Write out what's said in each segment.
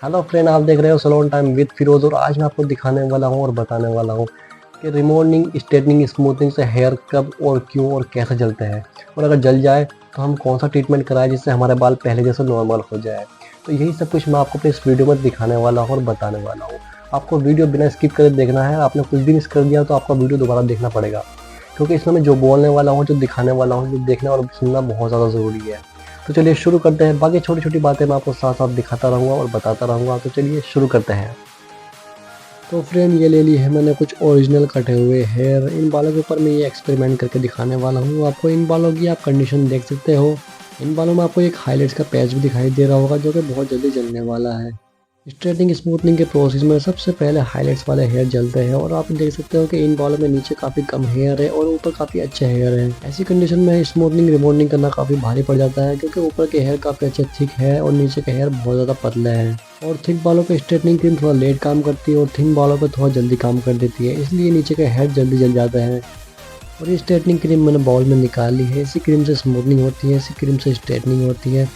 Hello friend, आप देख रहे हो सलोन टाइम विद फिरोज। और आज मैं आपको दिखाने वाला हूँ और बताने वाला हूँ कि रिमूविंग, स्ट्रेटनिंग, स्मूथनिंग से हेयर कब और क्यों और कैसे जलते हैं, और अगर जल जाए तो हम कौन सा ट्रीटमेंट कराएं जिससे हमारे बाल पहले जैसे नॉर्मल हो जाए। तो यही सब कुछ मैं आपको अपने इस वीडियो में दिखाने वाला हूँ और बताने वाला हूँ। आपको वीडियो बिना स्किप करे देखना है। आपने कुछ भी मिस कर दिया तो आपका वीडियो दोबारा देखना पड़ेगा, क्योंकि इसमें मैं जो बोलने वाला हूँ, जो दिखाने वाला हूँ, जो देखना और सुनना बहुत ज़्यादा ज़रूरी है। तो चलिए शुरू करते हैं। बाकी छोटी छोटी बातें मैं आपको साथ साथ दिखाता रहूँगा और बताता रहूँगा। तो चलिए शुरू करते हैं। तो फ्रेंड, ये ले ली है मैंने कुछ ओरिजिनल कटे हुए हेयर। इन बालों के ऊपर मैं ये एक्सपेरिमेंट करके दिखाने वाला हूँ आपको। इन बालों की आप कंडीशन देख सकते हो। इन बालों में आपको एक हाईलाइट्स का पैच भी दिखाई दे रहा होगा, जो कि बहुत जल्दी जलने वाला है। स्ट्रेटनिंग स्मूथनिंग के प्रोसेस में सबसे पहले हाईलाइट्स वाले हेयर जलते हैं, और आप देख सकते हो कि इन बालों में नीचे काफ़ी कम हेयर है और ऊपर काफ़ी अच्छे हेयर है। ऐसी कंडीशन में स्मूथनिंग रिमूवनिंग करना काफ़ी भारी पड़ जाता है, क्योंकि ऊपर के हेयर काफ़ी अच्छे थिक है और नीचे के हेयर बहुत ज़्यादा पतले हैं। और थिक बालों पे स्ट्रेटनिंग क्रीम थोड़ा लेट काम करती है और थिन बालों पे थोड़ा जल्दी काम कर देती है, इसलिए नीचे के हेयर जल्दी जल जाते हैं। और ये स्ट्रेटनिंग क्रीम मैंने बाउल में निकाल ली है। इसी क्रीम से स्मूथनिंग होती है, इसी क्रीम से स्ट्रेटनिंग होती है,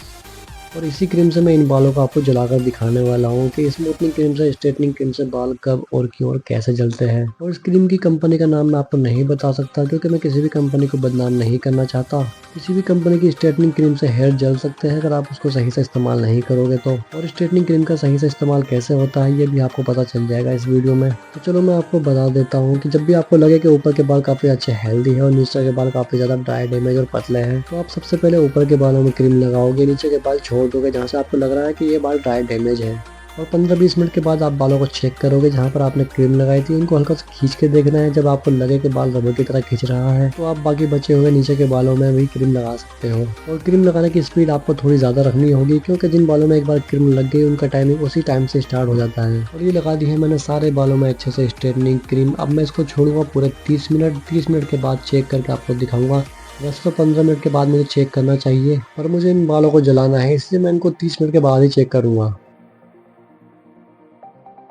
और इसी क्रीम से मैं इन बालों को आपको जलाकर दिखाने वाला हूँ कि स्मूथनिंग क्रीम से, स्ट्रेटनिंग क्रीम से बाल कब और क्यों और कैसे जलते हैं। और इस क्रीम की कंपनी का नाम मैं आपको नहीं बता सकता, क्योंकि मैं किसी भी कंपनी को बदनाम नहीं करना चाहता। किसी भी कंपनी की स्ट्रेटनिंग क्रीम से हेयर जल सकते हैं अगर आप उसको सही से इस्तेमाल नहीं करोगे तो। और स्ट्रेटनिंग क्रीम का सही से इस्तेमाल कैसे होता है ये भी आपको पता चल जाएगा इस वीडियो में। तो चलो मैं आपको बता देता हूँ कि जब भी आपको लगे कि ऊपर के बाल काफ़ी अच्छे हेल्दी है और नीचे के बाल काफ़ी ज़्यादा ड्राई, डैमेज और पतले हैं, तो आप सबसे पहले ऊपर के बालों में क्रीम लगाओगे, नीचे के बाल छोड़ दोगे जहाँ से आपको लग रहा है कि ये बाल ड्राई डैमेज है। और 15-20 मिनट के बाद आप बालों को चेक करोगे, जहाँ पर आपने क्रीम लगाई थी उनको हल्का सा खींच के देखना है। जब आपको लगे कि बाल रबर की तरह खींच रहा है, तो आप बाकी बचे हुए नीचे के बालों में भी क्रीम लगा सकते हो। और क्रीम लगाने की स्पीड आपको थोड़ी ज़्यादा रखनी होगी, क्योंकि जिन बालों में एक बार क्रीम लग गई उनका टाइमिंग उसी टाइम से स्टार्ट हो जाता है। और ये लगा दी है मैंने सारे बालों में अच्छे से स्ट्रेटनिंग क्रीम। अब मैं इसको छोड़ूंगा पूरे 30 मिनट। 30 मिनट के बाद चेक करके आपको दिखाऊंगा। वैसे तो 15 मिनट के बाद मुझे चेक करना चाहिए, पर मुझे इन बालों को जलाना है, इसलिए मैं इनको 30 मिनट के बाद ही चेक करूंगा।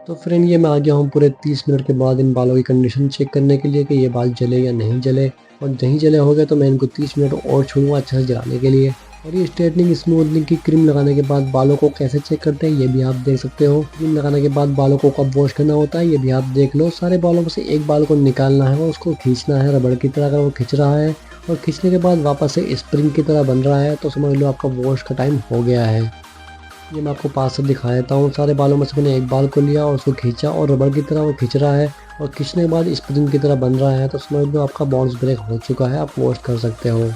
तो फ्रेंड, ये मैं आ गया हूँ पूरे 30 मिनट के बाद इन बालों की कंडीशन चेक करने के लिए कि ये बाल जले या नहीं जले। और नहीं जले हो गए तो मैं इनको 30 मिनट और छोड़ूंगा अच्छे से जलाने के लिए। और ये स्ट्रेटनिंग स्मूथनिंग की क्रीम लगाने के बाद बालों को कैसे चेक करते हैं ये भी आप देख सकते हो। क्रीम लगाने के बाद बालों को कब वॉश करना होता है ये भी आप देख लो। सारे बालों में से एक बाल को निकालना है और उसको खींचना है रबड़ की तरह। अगर वो खींच रहा है और खींचने के बाद वापस से स्प्रिंग की तरह बन रहा है, तो समझ लो आपका वॉश का टाइम हो गया है। ये मैं आपको पास से दिखा देता हूँ। सारे बालों में से मैंने एक बाल को लिया और उसको खींचा, और रबड़ की तरह वो खींच रहा है और खींचने के बाद स्प्रिंग की तरह बन रहा है, तो समझ लो आपका बाउंस ब्रेक हो चुका है, आप वॉश कर सकते हो।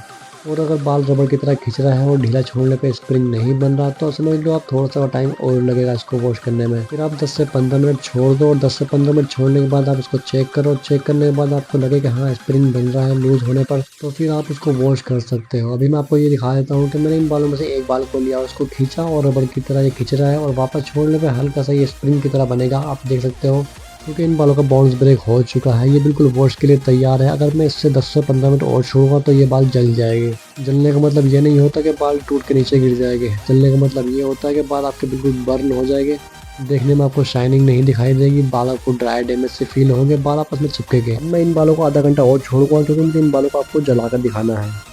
और अगर बाल रबड़ की तरह खींच रहा है और ढीला छोड़ने पे स्प्रिंग नहीं बन रहा, तो समझ लो आप थोड़ा सा टाइम और लगेगा इसको वॉश करने में। फिर आप 10 से 15 मिनट छोड़ दो, और 10 से 15 मिनट छोड़ने के बाद आप इसको चेक करो। चेक करने के बाद आपको लगे कि हाँ स्प्रिंग बन रहा है लूज होने पर, तो फिर आप उसको वॉश कर सकते हो। अभी मैं आपको ये दिखा देता हूँ कि मैंने इन बालों में से एक बाल को लिया, उसको खींचा और रबड़ की तरह ये खींच रहा है, और वापस छोड़ने पर हल्का सा ये स्प्रिंग की तरह बनेगा, आप देख सकते हो। क्योंकि इन बालों का बाउंस ब्रेक हो चुका है, ये बिल्कुल वॉश के लिए तैयार है। अगर मैं इससे 10 से 15 मिनट और छोड़ूंगा तो ये बाल जल जाएंगे। जलने का मतलब ये नहीं होता कि बाल टूट के नीचे गिर जाएंगे। जलने का मतलब ये होता है कि बाल आपके बिल्कुल बर्न हो जाएंगे, देखने में आपको शाइनिंग नहीं दिखाई देगी, बाल आपको ड्राई डैमेज से फील होंगे, बाल आपस में चिपकेंगे। अब मैं इन बालों को आधा घंटा और छोड़ूंगा, क्योंकि मुझे इन बालों को आपको जलाकर दिखाना है।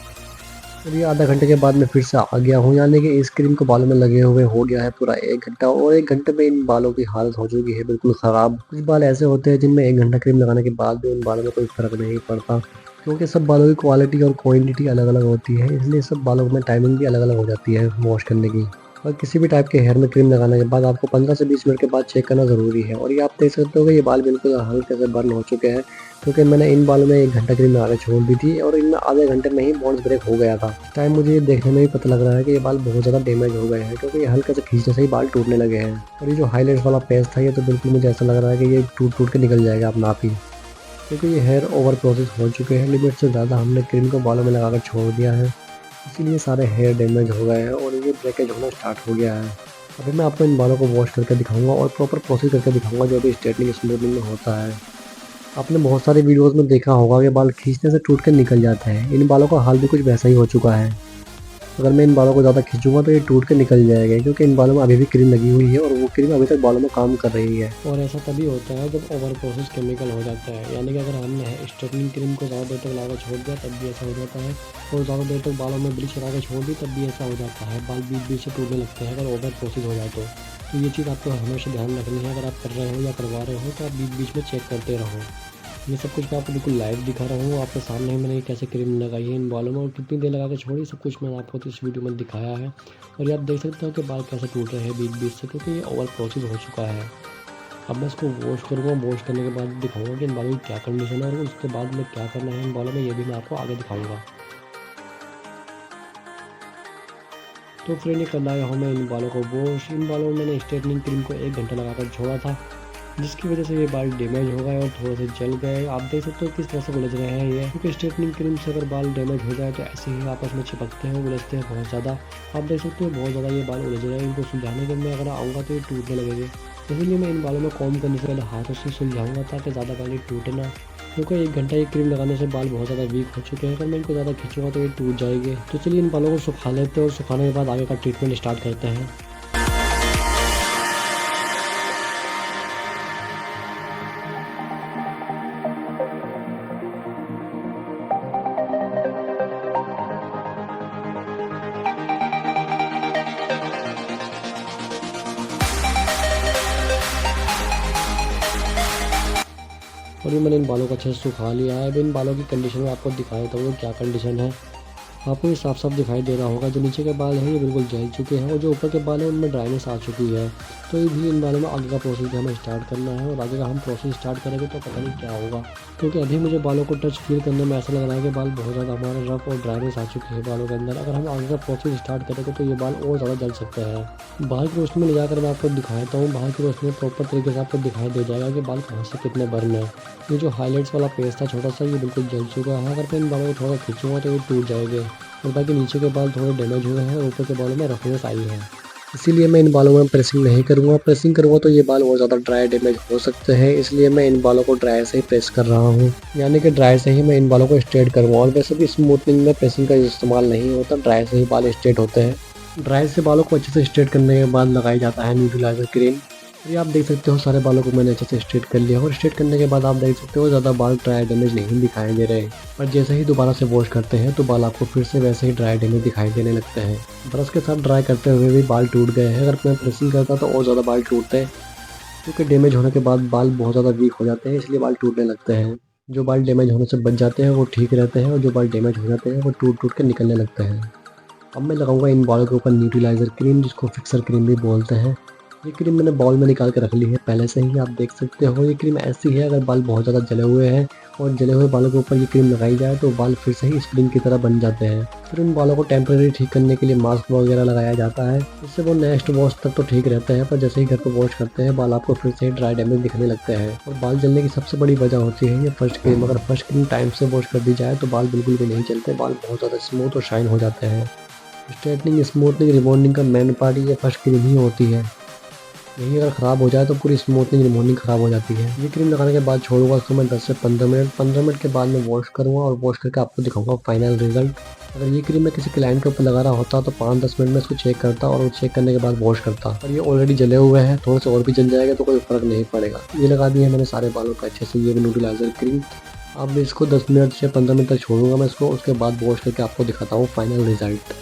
फिर ये आधा घंटे के बाद मैं फिर से आ गया हूँ, यानी कि इस क्रीम को बालों में लगे हुए हो गया है पूरा 1 घंटा। और 1 घंटे में इन बालों की हालत हो चुकी है बिल्कुल ख़राब। कुछ बाल ऐसे होते हैं जिनमें 1 घंटा क्रीम लगाने के बाद भी उन बालों में कोई फ़र्क नहीं पड़ता, क्योंकि सब बालों की क्वालिटी और क्वांटिटी अलग अलग होती है, इसलिए सब बालों में टाइमिंग भी अलग अलग हो जाती है वॉश करने की। और किसी भी टाइप के हेयर में क्रीम लगाने के बाद आपको 15 से 20 मिनट के बाद चेक करना ज़रूरी है। और ये आप देख सकते हो कि ये बाल बिल्कुल हल्के से बर्न हो चुके हैं, क्योंकि मैंने इन बालों में 1 घंटा क्रीम लगा के छोड़ दी थी और इनमें आधे घंटे में ही बाउंस ब्रेक हो गया था। इस टाइम मुझे ये देखने में भी पता लग रहा है कि ये बाल बहुत ज़्यादा डैमेज हो गए हैं, क्योंकि ये हल्के से खींचने से ही बाल टूटने लगे हैं। और ये जो हाईलाइट्स वाला पेस्ट था, ये तो बिल्कुल मुझे ऐसा लग रहा है कि ये टूट टूट के निकल जाएगा अपना आप ही, क्योंकि ये हेयर ओवर प्रोसेस हो चुके हैं। लिमिट से ज़्यादा हमने क्रीम को बालों में लगा कर छोड़ दिया है, इसीलिए सारे हेयर डैमेज हो गए हैं और ये ब्रेकेज होना स्टार्ट हो गया है। अभी मैं आपको इन बालों को वॉश करके दिखाऊंगा और प्रॉपर प्रोसेस करके दिखाऊंगा जो भी स्ट्रेटनिंग स्मूथनिंग में होता है। आपने बहुत सारे वीडियोस में देखा होगा कि बाल खींचने से टूट कर निकल जाते हैं। इन बालों का हाल भी कुछ वैसा ही हो चुका है। अगर मैं इन बालों को ज़्यादा खींचूंगा तो ये टूट के निकल जाएगा, क्योंकि इन बालों में अभी भी क्रीम लगी हुई है और वो क्रीम अभी तक बालों में काम कर रही है। और ऐसा तभी होता है जब ओवर प्रोसेस केमिकल हो जाता है, यानी कि अगर हमने स्ट्रेटनिंग क्रीम को ज़्यादा देर तक लगा छोड़ दिया तब भी ऐसा हो जाता है, और ज़्यादा देर तक बालों में ब्लीच लगा के छोड़ दी तब भी ऐसा हो जाता है। बाल बीच बीच से टूटने लगते हैं अगर ओवर प्रोसेस हो जाए तो। तो ये चीज़ आपको हमेशा ध्यान रखनी है। अगर आप कर रहे हो या करवा रहे हो तो आप बीच बीच में चेक करते रहो। ये सब कुछ मैं आपको बिल्कुल लाइव दिखा रहा हूँ, आपके सामने ही मैंने कैसे क्रीम लगाई है इन बालों में और कितनी देर लगा के छोड़ी, सब कुछ मैंने आपको तो इस वीडियो में दिखाया है। और ये आप देख सकते हो कि बाल कैसे टूट रहे हैं बीच बीच से, क्योंकि ये ओवर प्रोसेस हो चुका है। अब मैं इसको वॉश करूँगा, वॉश करने के बाद दिखाऊंगा कि इन बालों की क्या कंडीशन है और उसके बाद में क्या करना है इन बालों में, ये भी मैं आपको आगे दिखाऊंगा। तो फ्रेंड, ये कर लाया हूँ मैं इन बालों को वॉश। इन बालों में मैंने स्ट्रेटनिंग क्रीम को 1 घंटा लगाकर छोड़ा था, जिसकी वजह से ये बाल डैमेज हो गए और थोड़े से जल गए। आप देख सकते हो किस तरह से उलझ रहे हैं ये, क्योंकि स्ट्रेटनिंग क्रीम से अगर बाल डैमेज हो जाए तो ऐसे ही आपस में चिपकते हैं, उलझते हैं बहुत ज़्यादा। आप देख सकते हो बहुत ज़्यादा ये बाल उलझ रहे हैं, इनको सुलझाने के मैं अगर आऊँगा तो ये टूटने लगेंगे। इसीलिए मैं इन बालों में कॉम्ब करने से पहले हाथों से सुलझाऊंगा ताकि ज़्यादा बाल ये टूटे ना, क्योंकि 1 घंटा ये क्रीम लगाने से बाल बहुत ज़्यादा वीक हो चुके हैं। अगर मैं इनको ज़्यादा खींचूंगा तो ये टूट जाएंगे। तो चलिए इन बालों को सुखा लेते हैं और सुखाने के बाद आगे का ट्रीटमेंट स्टार्ट करते हैं। और ये मैंने इन बालों को अच्छे से सुखा लिया है। अब इन बालों की कंडीशन में आपको दिखा देता हूँ क्या कंडीशन है। आपको ये साफ साफ दिखाई दे रहा होगा, जो नीचे के बाल हैं ये बिल्कुल जल चुके हैं और जो ऊपर के बाल हैं उनमें ड्राइनेस आ चुकी है। तो ये भी इन बालों में आगे का प्रोसेस हमें स्टार्ट करना है, और आगे का हम प्रोसेस स्टार्ट करेंगे तो पता नहीं क्या होगा, क्योंकि अभी मुझे बालों को टच फील करने में ऐसा लग रहा है कि बाल बहुत ज़्यादा हमारे रफ और ड्राइनेस आ चुकी है बालों के अंदर। अगर हम आगे का प्रोसेस स्टार्ट करेंगे तो ये बाल और ज़्यादा जल सकते हैं। बाहर की रोशनी में ले जाकर मैं आपको दिखाता हूँ, बाहर की रोशनी में प्रॉपर तरीके से आपको दिखाई दे जाएगा कि बाल कहाँ से कितने बर्न है। ये जो हाईलाइट्स वाला पेस्ट था छोटा सा, ये बिल्कुल जल चुका है। अगर मैं इन बालों को थोड़ा खींचूंगा तो ये टूट जाएंगे, और बाकी नीचे के बाल थोड़े डैमेज हुए हैं और ऊपर के बालों में रफनेस आई है। इसीलिए मैं इन बालों में प्रेसिंग नहीं करूँगा। प्रेसिंग करूँगा तो ये बाल और ज़्यादा ड्राई डैमेज हो सकते हैं, इसलिए मैं इन बालों को ड्राई से ही प्रेस कर रहा हूँ, यानी कि ड्राई से ही मैं इन बालों को स्ट्रेट करूँगा। और वैसे भी स्मूथनिंग में प्रेसिंग का इस्तेमाल नहीं होता, ड्राई से ही बाल स्ट्रेट होते हैं। ड्राई से बालों को अच्छे से स्ट्रेट करने के बाद लगाई जाता है न्यूट्रीलाइजर क्रीम। ये आप देख सकते हो सारे बालों को मैंने अच्छे से स्ट्रेट कर लिया, और स्ट्रेट करने के बाद आप देख सकते हो ज़्यादा बाल ड्राई डैमेज नहीं दिखाई दे रहे। पर जैसे ही दोबारा से वॉश करते हैं तो बाल आपको फिर से वैसे ही ड्राई डैमेज दिखाई देने लगते हैं। ब्रश के साथ ड्राई करते हुए भी बाल टूट गए हैं। अगर मैं प्रेसिंग करता तो और ज़्यादा बाल टूटते, क्योंकि डैमेज होने के बाद बाल बहुत ज़्यादा वीक हो जाते हैं, इसलिए बाल टूटने लगते हैं। जो बाल डैमेज होने से बच जाते हैं वो ठीक रहते हैं, और जो बाल डैमेज हो जाते हैं वो टूट टूट के निकलने लगते हैं। अब मैं लगाऊंगा इन बालों के ऊपर न्यूट्रीलाइजर क्रीम, जिसको फिक्सर क्रीम भी बोलते हैं। ये क्रीम मैंने बाउल में निकाल के रख ली है पहले से ही, आप देख सकते हो। ये क्रीम ऐसी है, अगर बाल बहुत ज़्यादा जले हुए हैं और जले हुए बालों के ऊपर ये क्रीम लगाई जाए तो बाल फिर से ही स्प्रिंग की तरह बन जाते हैं। फिर इन बालों को टेम्परेरी ठीक करने के लिए मास्क वगैरह लगाया जाता है, इससे वो नेक्स्ट वॉश तक तो ठीक रहते हैं, पर जैसे ही घर पर वॉश करते हैं बाल आपको फिर से ही ड्राई डैमेज दिखने लगते हैं। और बाल जलने की सबसे बड़ी वजह होती है ये फर्स्ट क्रीम। अगर फर्स्ट क्रीम टाइम से वॉश कर दी जाए तो बाल बिल्कुल भी नहीं जलते, बाल बहुत ज़्यादा स्मूथ और शाइन हो जाते हैं। स्ट्रेटनिंग, स्मूथनिंग, रिबॉन्डिंग का मेन पार्ट ये फर्स्ट क्रीम ही होती है। यही अगर ख़राब हो जाए तो पूरी स्मूथनिंग, रिबॉन्डिंग ख़राब हो जाती है। ये क्रीम लगाने के बाद छोड़ूंगा उसको मैं 10 से 15 मिनट। 15 मिनट के बाद मैं वॉश करूँगा, और वॉश करके आपको दिखाऊंगा फाइनल रिजल्ट। अगर ये क्रीम मैं किसी क्लाइंट के ऊपर लगा रहा होता तो 5-10 मिनट में इसको चेक करता, और वो चेक करने के बाद वॉश करता। और ये ऑलरेडी जले हुए हैं, थोड़े से और भी जल जाएगा तो कोई फ़र्क नहीं पड़ेगा। ये लगा दिए मैंने सारे बालों पर अच्छे से ये न्यूट्रीलाइजर क्रीम। अब इसको 10 मिनट से 15 मिनट तक छोड़ूंगा मैं इसको, उसके बाद वॉश करके आपको दिखाता हूँ फाइनल रिजल्ट।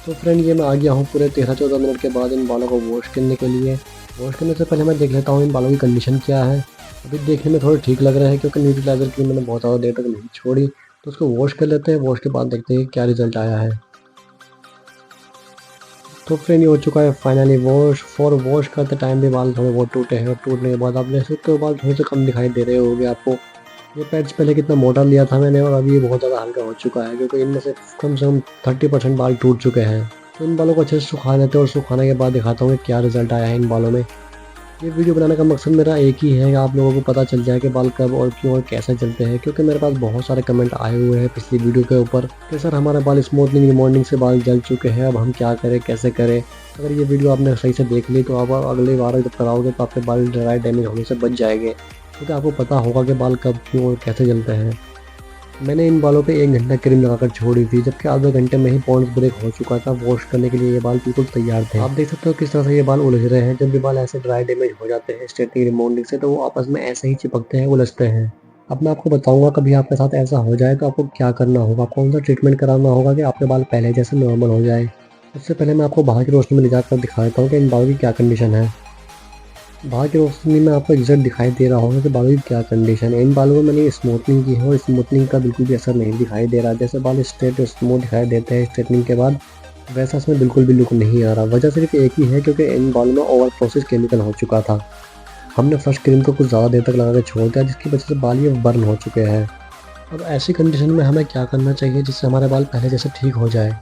तो फ्रेंड, ये मैं आ गया हूँ पूरे 13-14 मिनट के बाद इन बालों को वॉश करने के लिए। वॉश करने से पहले मैं देख लेता हूँ इन बालों की कंडीशन क्या है। अभी देखने में थोड़े ठीक लग रहे हैं, क्योंकि न्यूट्रीलाइजर क्रीम मैंने बहुत ज़्यादा देर तक नहीं छोड़ी। तो उसको वॉश कर लेते हैं, वॉश के बाद देखते हैं क्या रिजल्ट आया है। तो फ्रेंड, ये हो चुका है फाइनली वॉश। फॉर वॉश करते टाइम भी बाल थोड़े बहुत टूटे हैं, और टूटने के बाद आप देख सकते हो बाल थोड़े से कम दिखाई दे रहे होंगे आपको। ये पैच पहले कितना मोटा लिया था मैंने, और अभी ये बहुत ज़्यादा हल्का हो चुका है, क्योंकि इनमें से कम 30% बाल टूट चुके हैं। तो इन बालों को अच्छे से सुखा लेते हैं, और सुखाने के बाद दिखाता हूँ कि क्या रिजल्ट आया है इन बालों में। ये वीडियो बनाने का मकसद मेरा एक ही है कि आप लोगों को पता चल जाए कि बाल कब और क्यों और कैसे चलते हैं, क्योंकि मेरे पास बहुत सारे कमेंट आए हुए हैं पिछली वीडियो के ऊपर कि सर हमारे बाल स्मूथनिंग, रिमॉन्डिंग से बाल जल चुके हैं, अब हम क्या करें, कैसे करें। अगर ये वीडियो आपने सही से देख ली तो आप अगली बार जब कराओगे तो आपके बाल ड्राई डैमेज होने से बच जाएंगे, क्योंकि आपको पता होगा कि बाल कब, क्यों और कैसे जलते हैं। मैंने इन बालों पे 1 घंटा क्रीम लगाकर छोड़ी थी, जबकि आधे घंटे में ही पॉन्ड्स ब्रेक हो चुका था। वॉश करने के लिए ये बाल बिल्कुल तैयार थे। आप देख सकते हो किस तरह से ये बाल उलझ रहे हैं। जब भी बाल ऐसे ड्राई डैमेज हो जाते हैं स्ट्रेटनिंग, रिमॉन्डिंग से, तो वो आपस में ऐसे ही चिपकते हैं, उलझते हैं। अब मैं आपको बताऊंगा कभी आपके साथ ऐसा हो जाए तो आपको क्या करना होगा, कौन सा ट्रीटमेंट कराना होगा कि आपके बाल पहले जैसे नॉर्मल हो जाए। उससे पहले मैं आपको बाहर की रोशनी में ले जाकर दिखा देता हूँ कि इन बालों की क्या कंडीशन है। बाहर की रोशनी में आपको रिजल्ट दिखाई दे रहा होगा कि बालों की क्या कंडीशन है। इन बालों में मैंने स्मूथनिंग की है और स्मूथनिंग का बिल्कुल भी असर नहीं दिखाई दे रहा। जैसे बाल स्ट्रेट और स्मूथ दिखाई देते हैं स्ट्रेटनिंग के बाद, वैसा इसमें बिल्कुल भी लुक नहीं आ रहा। वजह सिर्फ एक ही है, क्योंकि इन बालों में ओवर प्रोसेस केमिकल हो चुका था। हमने फर्स्ट क्रीम को कुछ ज़्यादा देर तक लगा के छोड़ दिया, जिसकी वजह से बाल ये बर्न हो चुके हैं। अब ऐसी कंडीशन में हमें क्या करना चाहिए जिससे हमारे बाल पहले जैसे ठीक हो जाए।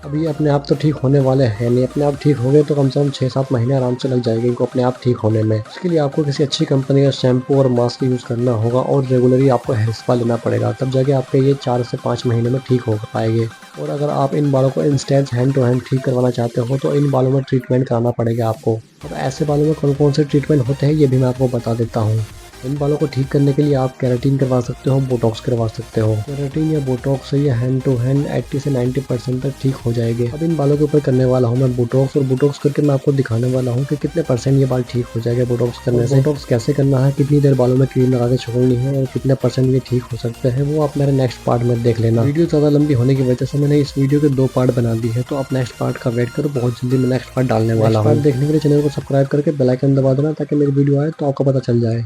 अब ये अपने आप तो ठीक होने वाले हैं नहीं। अपने आप ठीक हो गए तो कम से कम 6-7 महीने आराम से लग जाएंगे इनको अपने आप ठीक होने में। इसके लिए आपको किसी अच्छी कंपनी का शैम्पू और मास्क यूज़ करना होगा और रेगुलरली आपको हेयर स्पा लेना पड़ेगा, तब जाके आपके ये 4 से 5 महीने में ठीक हो पाएंगे। और अगर आप इन बालों को इंस्टेंट हैंड टू हैंड ठीक करवाना चाहते हो तो इन बालों में ट्रीटमेंट कराना पड़ेगा आपको। अब ऐसे बालों में कौन कौन से ट्रीटमेंट होते हैं ये भी मैं आपको बता देता हूँ। इन बालों को ठीक करने के लिए आप केराटिन करवा सकते हो, बोटॉक्स करवा सकते हो। केराटिन या बोटॉक्स से ये हैंड टू हैंड 80 से 90% तक ठीक हो जाएंगे। अब इन बालों के ऊपर करने वाला हूँ मैं बोटॉक्स, और बोटॉक्स करके मैं आपको दिखाने वाला हूँ कि कितने परसेंट ये बाल ठीक हो जाएगा बोटॉक्स करने से। बोटॉक्स कैसे करना है, कितनी देर बालों में क्रीम लगा के छोड़नी है और कितने परसेंट ये ठीक हो सकते हैं, वो आप मेरे नेक्स्ट पार्ट में देख लेना। वीडियो ज़्यादा लंबी होने की वजह से मैंने इस वीडियो के 2 पार्ट बना दी है, तो आप नेक्स्ट पार्ट का वेट करो, बहुत जल्दी मैं नेक्स्ट पार्ट डालने वाला हूँ। देखने के लिए चैनल को सब्सक्राइब करके बेल आइकन दबा देना ताकि मेरी वीडियो आए तो आपको पता चल जाए।